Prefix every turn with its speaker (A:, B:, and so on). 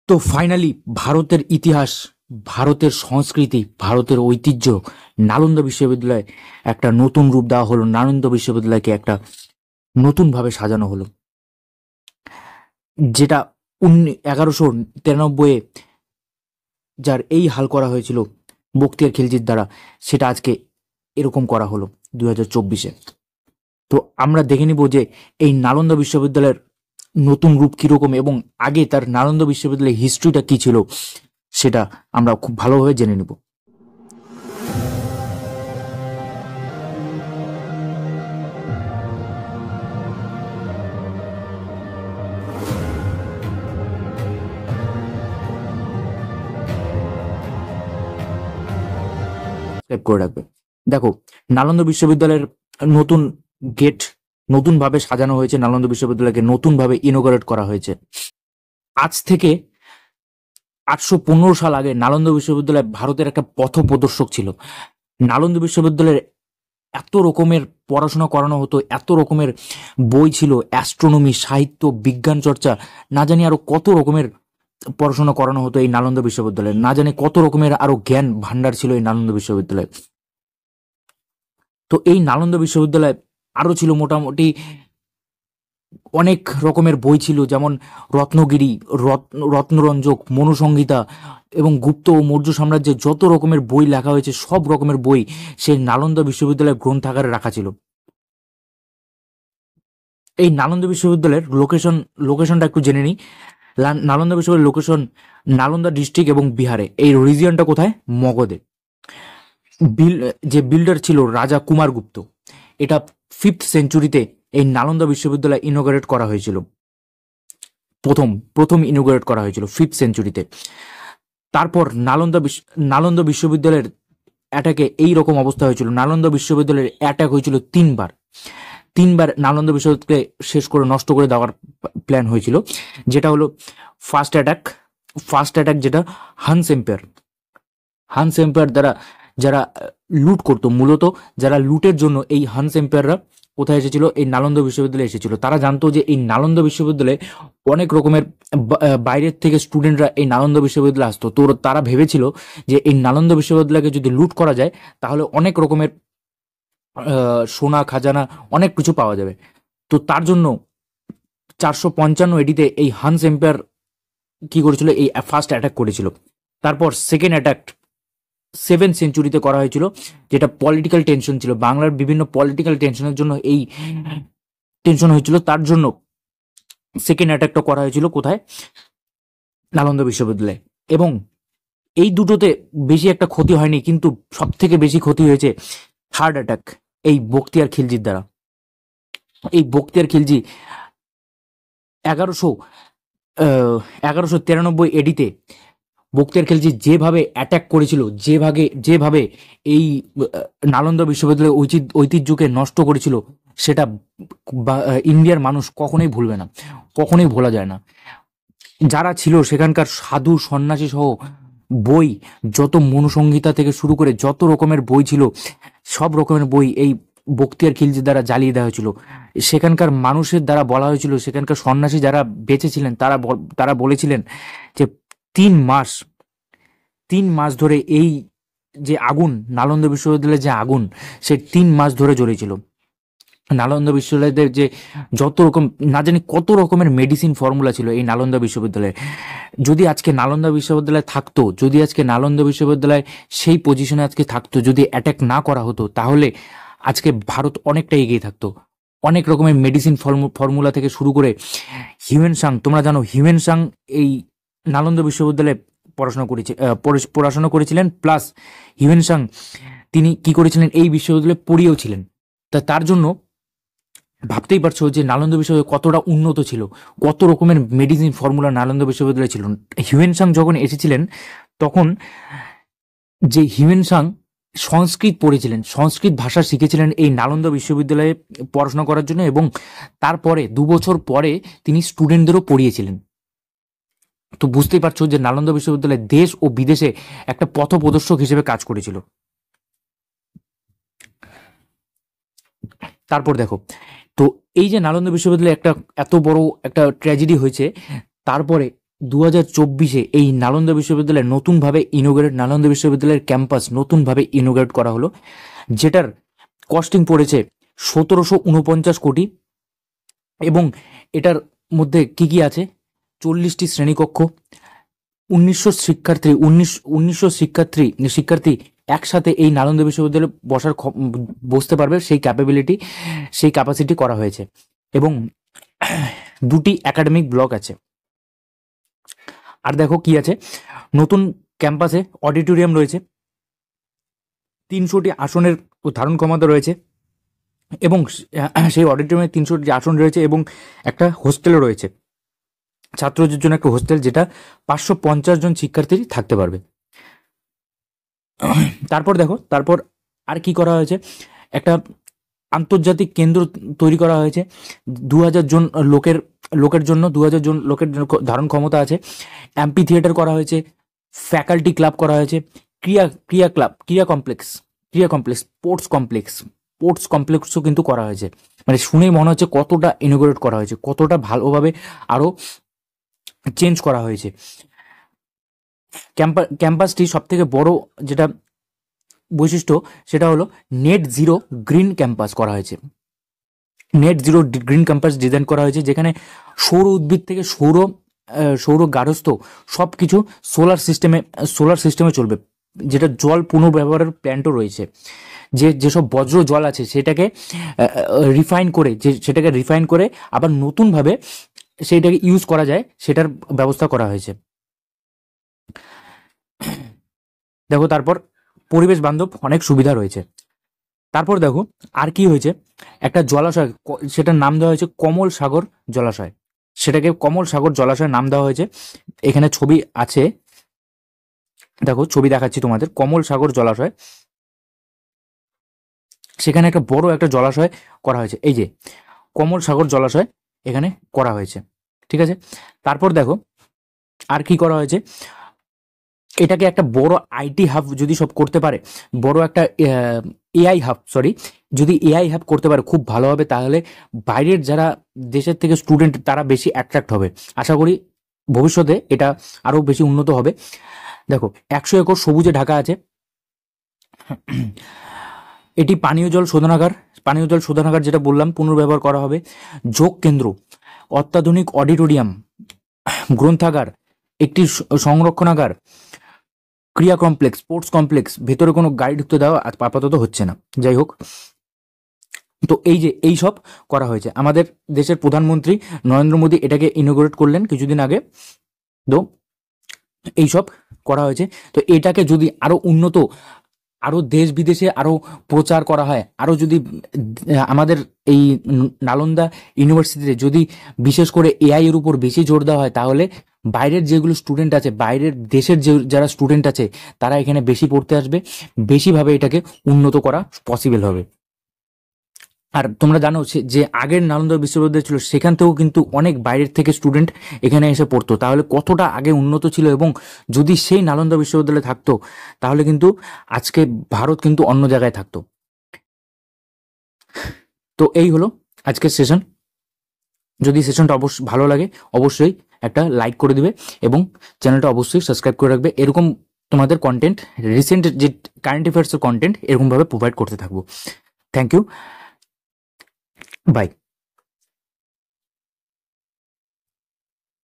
A: তো ফাইনালি ভারতের ইতিহাস, ভারতের সংস্কৃতি, ভারতের ঐতিহ্য নালন্দা বিশ্ববিদ্যালয়ে একটা নতুন রূপ দেওয়া হলো। নালন্দা বিশ্ববিদ্যালয়কে একটা নতুনভাবে সাজানো হলো, যেটা 1193 যার এই হাল করা হয়েছিল বখতিয়ার খিলজির দ্বারা, সেটা আজকে এরকম করা হলো 2024-এ। তো আমরা দেখে নিব যে এই নালন্দা বিশ্ববিদ্যালয়ের নতুন রূপ কিরকম এবং আগে তার নালন্দা বিশ্ববিদ্যালয়ের হিস্ট্রিটা কি ছিল সেটা আমরা খুব ভালোভাবে জেনে নেব। করে রাখবে। দেখো, নালন্দা বিশ্ববিদ্যালয়ের নতুন গেট নতুনভাবে সাজানো হয়েছে, নালন্দা বিশ্ববিদ্যালয়কে নতুনভাবে ইনোগ্রেট করা হয়েছে। আজ থেকে 815 সাল আগে নালন্দা বিশ্ববিদ্যালয় ভারতের একটা পথপ্রদর্শক ছিল। নালন্দা বিশ্ববিদ্যালয়ের এত রকমের পড়াশোনা করানো হতো, এত রকমের বই ছিল, অ্যাস্ট্রোনমি, সাহিত্য, বিজ্ঞান চর্চা, না জানি আরো কত রকমের পড়াশোনা করানো হতো এই নালন্দা বিশ্ববিদ্যালয়ে, না জানি কত রকমের আরো জ্ঞান ভান্ডার ছিল এই নালন্দা বিশ্ববিদ্যালয়ে। তো এই নালন্দা বিশ্ববিদ্যালয়ে আরো ছিল মোটামুটি অনেক রকমের বই ছিল, যেমন রত্নগিরি, রত্নরঞ্জক, মনুসংহিতা এবং গুপ্ত ও মৌর্য সাম্রাজ্যের যত রকমের বই লেখা হয়েছে সব রকমের বই সেই নালন্দা বিশ্ববিদ্যালয়ের গ্রন্থাগারে রাখা ছিল। এই নালন্দা বিশ্ববিদ্যালয়ের লোকেশনটা একটু জেনে নিই। নালন্দা বিশ্ববিদ্যালয়ের লোকেশন নালন্দা ডিস্ট্রিক্ট এবং বিহারে। এই রিজিয়নটা কোথায়? মগধে। যে বিল্ডার ছিল রাজা কুমারগুপ্ত। এটা 5th সেঞ্চুরিতে এই নালন্দা বিশ্ববিদ্যালয় ইনোগ্রেট করা হয়েছিল। প্রথম ইনোগ্রেট করা হয়েছিল 5th সেঞ্চুরিতে। তারপর নালন্দা বিশ্ববিদ্যালয়ের অ্যাটাকে এই রকম অবস্থা হয়েছিল। নালন্দা বিশ্ববিদ্যালয়ের অ্যাটাক হয়েছিল তিনবার নালন্দা বিশ্ববিদ্যালয়কে শেষ করে নষ্ট করে দেওয়ার প্ল্যান হয়েছিল। যেটা হলো ফার্স্ট অ্যাটাক যেটা হান্স এম্পায়ার দ্বারা যারা লুট করতো, মূলত যারা লুটের জন্য এই হান্স এম্পায়াররা কোথায় এসেছিল? এই নালন্দা বিশ্ববিদ্যালয়ে এসেছিল। তারা জানতো যে এই নালন্দা বিশ্ববিদ্যালয়ে অনেক রকমের বাইরের থেকে স্টুডেন্টরা এই নালন্দা বিশ্ববিদ্যালয়ে আসতো। তো তারা ভেবেছিল যে এই নালন্দা বিশ্ববিদ্যালয়কে যদি লুট করা যায় তাহলে অনেক রকমের সোনা খাজানা অনেক কিছু পাওয়া যাবে। তো তার জন্য 455 এডিতে এই হান্স এম্পায়ার কি করেছিল? এই ফার্স্ট অ্যাটাক করেছিল। তারপর সেকেন্ড অ্যাটাক 7th সেঞ্চুরিতে করা হয়েছিল, যেটা পলিটিক্যাল টেনশন ছিল। বাংলার বিভিন্ন পলিটিক্যাল টেনশনের জন্য এই টেনশন হয়েছিল, তার জন্য সেকেন্ড অ্যাটাকটা করা হয়েছিল কোথায়? নালন্দা বিশ্ববিদ্যালয়ে। এবং এই দুটোতে বেশি একটা ক্ষতি হয়নি, কিন্তু সব থেকে বেশি ক্ষতি হয়েছে থার্ড অ্যাটাক এই বখতিয়ার খিলজির দ্বারা। এই বখতিয়ার খিলজি 1193 এডিতে বখতিয়ার খিলজি যেভাবে অ্যাটাক করেছিল, যেভাবে এই নালন্দা বিশ্ববিদ্যালয়ের ঐতিহ্যকে নষ্ট করেছিল, সেটা ইন্ডিয়ার মানুষ কখনোই ভুলবে না, কখনোই ভোলা যায় না। যারা ছিল সেখানকার সাধু সন্ন্যাসী সহ বই, যত মনুসংহিতা থেকে শুরু করে যত রকমের বই ছিল, সব রকমের বই এই বখতিয়ার খিলজির দ্বারা জ্বালিয়ে দেওয়া হয়েছিল। সেখানকার মানুষের দ্বারা বলা হয়েছিল, সেখানকার সন্ন্যাসী যারা বেঁচে ছিলেন তারা বলেছিলেন যে 3 মাস ধরে এই যে আগুন, নালন্দা বিশ্ববিদ্যালয়ের যে আগুন, সে 3 মাস ধরে জ্বলেছিল। নালন্দা বিশ্ববিদ্যালয়ের যে যত রকম না জানি কত রকমের মেডিসিন ফর্মুলা ছিল এই নালন্দা বিশ্ববিদ্যালয়ে। যদি আজকে নালন্দা বিশ্ববিদ্যালয় থাকতো, যদি আজকে নালন্দা বিশ্ববিদ্যালয় সেই পজিশনে আজকে থাকতো, যদি অ্যাটাক না করা হতো, তাহলে আজকে ভারত অনেকটা এগিয়ে থাকতো। অনেক রকমের মেডিসিন ফর্মুলা থেকে শুরু করে হিউয়েন সাং, তোমরা জানো হিউয়েন সাং এই নালন্দা বিশ্ববিদ্যালয়ে পড়াশোনা করেছিলেন। প্লাস হিউয়েন সাং তিনি কি করেছিলেন? এই বিশ্ববিদ্যালয়ে পড়িয়েও ছিলেন। তার জন্য ভাবতেই পারছো যে নালন্দা বিশ্ববিদ্যালয় কতটা উন্নত ছিল, কত রকমের মেডিসিন ফর্মুলা নালন্দা বিশ্ববিদ্যালয়ে ছিল। হিউয়েন সাং যখন এসেছিলেন তখন যে হিউয়েন সাং সংস্কৃত পড়েছিলেন, সংস্কৃত ভাষা শিখেছিলেন এই নালন্দা বিশ্ববিদ্যালয়ে পড়াশোনা করার জন্য, এবং তারপরে 2 বছর পরে তিনি স্টুডেন্টদেরও পড়িয়েছিলেন। তো বুঝতেই পারছো যে নালন্দা বিশ্ববিদ্যালয় দেশ ও বিদেশে একটা পথপ্রদর্শক হিসেবে কাজ করেছিল। তারপর দেখো, তো এই যে নালন্দা বিশ্ববিদ্যালয়ে একটা এত বড় একটা ট্র্যাজেডি হয়েছে, তারপরে 2024 এই নালন্দা বিশ্ববিদ্যালয়ের নতুনভাবে নালন্দা বিশ্ববিদ্যালয়ের ক্যাম্পাস নতুনভাবে ইনোগ্রেট করা হলো, যেটার কস্টিং পড়েছে 1749 কোটি। এবং এটার মধ্যে কি কি আছে? 40টি শ্রেণীকক্ষ, 1900 শিক্ষার্থী একসাথে এই নালন্দা বিশ্ববিদ্যালয়ে বসতে পারবে, সেই ক্যাপাসিটি করা হয়েছে। এবং 2টি একাডেমিক ব্লক আছে। আর দেখো কি আছে, নতুন ক্যাম্পাসে অডিটোরিয়াম রয়েছে, 300টি আসনের ধারণ ক্ষমতা রয়েছে, এবং সেই অডিটোরিয়ামে 300টি আসন রয়েছে, এবং একটা হোস্টেলও রয়েছে, ছাত্রদের জন্য একটা হোস্টেল, যেটা 550 জন শিক্ষার্থী থাকতে পারবে। তারপর দেখো, তারপর আর কি করা হয়েছে, একটা আন্তর্জাতিক কেন্দ্র তৈরি করা হয়েছে। 2000 জন লোকের জন্য 2000 জন লোকের ধারণ ক্ষমতা আছে। অ্যাম্পি থিয়েটার করা হয়েছে, ফ্যাকাল্টি ক্লাব করা হয়েছে, ক্রিয়া কমপ্লেক্স, স্পোর্টস কমপ্লেক্সও কিন্তু করা হয়েছে। মানে শুনেই মনে হচ্ছে কতটা ইনোগ্রেট করা হয়েছে, কতটা ভালোভাবে আরো চেঞ্জ করা হয়েছে। ক্যাম্পাসটি সব থেকে বড় যেটা বৈশিষ্ট্য, সেটা হলো নেট জিরো গ্রিন ক্যাম্পাস করা হয়েছে। Net zero green campus design করা হয়েছে, যেখানে সৌর উদ্ভিদ থেকে সৌর গার্হস্থ সব কিছু সোলার সিস্টেমে চলবে, যেটা জল পুনর্ব্যবহারের প্ল্যান্টও রয়েছে। যেসব বজ্র জল আছে সেটাকে রিফাইন করে আবার নতুনভাবে সেইটাকে ইউজ করা যায়, সেটার ব্যবস্থা করা হয়েছে। দেখো, তারপর পরিবেশ বান্ধব অনেক সুবিধা রয়েছে। তারপর দেখো আর কি হয়েছে, একটা জলাশয়, সেটার নাম দেওয়া হয়েছে কমল সাগর জলাশয়। সেটাকে কমল সাগর জলাশয় নাম দেওয়া হয়েছে। এখানে ছবি আছে, দেখো ছবি দেখাচ্ছি তোমাদের। কমল সাগর জলাশয়, সেখানে একটা বড় একটা জলাশয় করা হয়েছে, এই যে কমল সাগর জলাশয় এখানে করা হয়েছে, ঠিক আছে। তারপর দেখো আর কি করা হয়েছে, এটাকে একটা বড় আইটি হাব যদি সব করতে পারে, বড় একটা যদি এআই হাব করতে পারে খুব ভালো হবে, তাহলে বাইরের যারা দেশের থেকে স্টুডেন্ট তারা বেশি অ্যাট্রাক্ট হবে। আশা করি ভবিষ্যতে এটা আরো বেশি উন্নত হবে। দেখো 100 একর সবুজে ঢাকা আছে। এটি পানীয় জল শোধনাগার যেটা বললাম পুনর্ব্যবহার করা হবে। যোগ কেন্দ্র, অত্যাধুনিক অডিটোরিয়াম, গ্রন্থাগার, একটি সংরক্ষণাগার, ক্রিয়া কমপ্লেক্স, স্পোর্টস কমপ্লেক্স। ভেতরে কোনো গাড়ি ঢুকতে দেওয়া আপাতত হচ্ছে না, যাই হোক। তো এই সব করা হয়েছে। আমাদের দেশের প্রধানমন্ত্রী নরেন্দ্র মোদী এটাকে ইনোগ্রেট করলেন কিছুদিন আগে। তো এইসব করা হয়েছে। তো এটাকে যদি আরো উন্নত, আরো দেশ বিদেশে আরো প্রচার করা হয়, আরো যদি আমাদের এই নালন্দা ইউনিভার্সিটিতে যদি বিশেষ করে এআই এর উপর বেশি জোর দেওয়া হয়, তাহলে বাইরের যেগুলো স্টুডেন্ট আছে, বাইরের দেশের যারা স্টুডেন্ট আছে, তারা এখানে বেশি পড়তে আসবে, বেশিভাবে এটাকে উন্নত করা পসিবল হবে। আর তোমরা জানো যে আগের নালন্দা বিশ্ববিদ্যালয় ছিল, সেখান থেকেও কিন্তু অনেক বাইরের থেকে স্টুডেন্ট এখানে এসে পড়তো। তাহলে কতটা আগে উন্নত ছিল, এবং যদি সেই নালন্দা বিশ্ববিদ্যালয় থাকতো, তাহলে কিন্তু আজকে ভারত কিন্তু অন্য জায়গায় থাকতো। তো এই হলো আজকের সেশন। যদি সেশনটা ভালো লাগে, অবশ্যই একটা লাইক করে দিবে, এবং চ্যানেলটা অবশ্যই সাবস্ক্রাইব করে রাখবে। এরকম তোমাদের কন্টেন্ট, রিসেন্ট যে কারেন্ট অ্যাফেয়ার্সের কন্টেন্ট এরকমভাবে প্রোভাইড করতে থাকবো। Thank you, by.